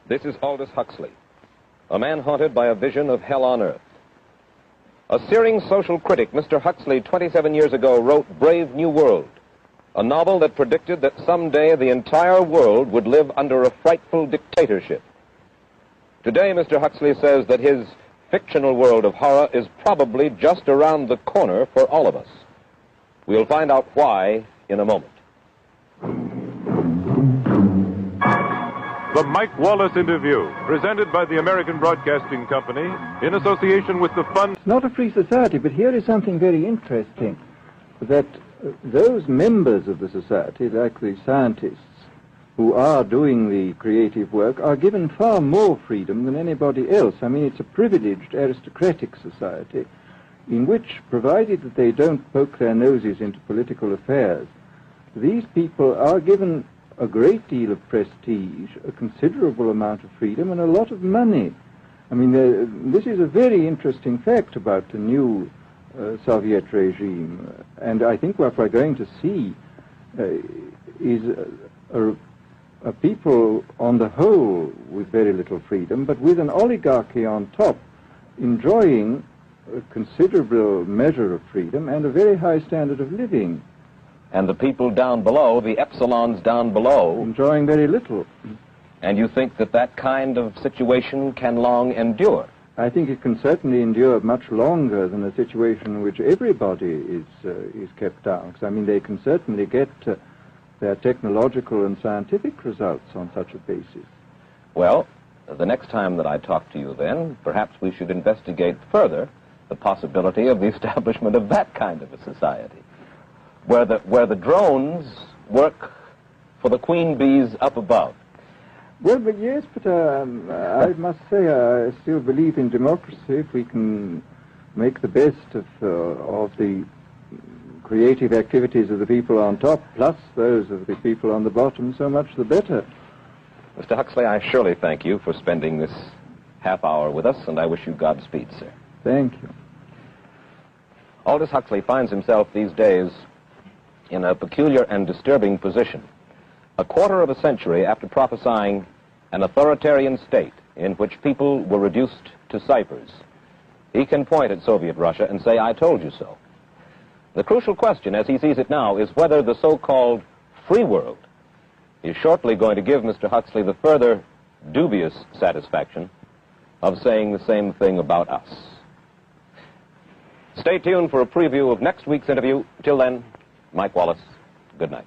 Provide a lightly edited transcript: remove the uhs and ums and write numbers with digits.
This is Aldous Huxley, a man haunted by a vision of hell on earth. A searing social critic, Mr. Huxley, 27 years ago, wrote Brave New World, a novel that predicted that someday the entire world would live under a frightful dictatorship. Today, Mr. Huxley says that his fictional world of horror is probably just around the corner for all of us. We'll find out why in a moment. The Mike Wallace Interview, presented by the American Broadcasting Company in association with the Fund. It's not a free society, but here is something very interesting, that those members of the society, like the scientists who are doing the creative work, are given far more freedom than anybody else. I mean, it's a privileged aristocratic society in which, provided that they don't poke their noses into political affairs, these people are given a great deal of prestige, a considerable amount of freedom, and a lot of money. I mean, this is a very interesting fact about the new Soviet regime, and I think what we're going to see is a people on the whole with very little freedom, but with an oligarchy on top enjoying a considerable measure of freedom and a very high standard of living. And the people down below, the epsilons down below, enjoying very little. And you think that that kind of situation can long endure? I think it can certainly endure much longer than a situation in which everybody is kept down. Because, I mean, they can certainly get their technological and scientific results on such a basis. Well, the next time that I talk to you then, perhaps we should investigate further the possibility of the establishment of that kind of a society, where the drones work for the queen bees up above. Well, but yes, but I must say I still believe in democracy. If we can make the best of the creative activities of the people on top, plus those of the people on the bottom, so much the better. Mr. Huxley, I surely thank you for spending this half hour with us, and I wish you Godspeed, sir. Thank you. Aldous Huxley finds himself these days in a peculiar and disturbing position. A quarter of a century after prophesying an authoritarian state in which people were reduced to ciphers, he can point at Soviet Russia and say, "I told you so." The crucial question, as he sees it now, is whether the so-called free world is shortly going to give Mr. Huxley the further dubious satisfaction of saying the same thing about us. Stay tuned for a preview of next week's interview. Till then, Mike Wallace, good night.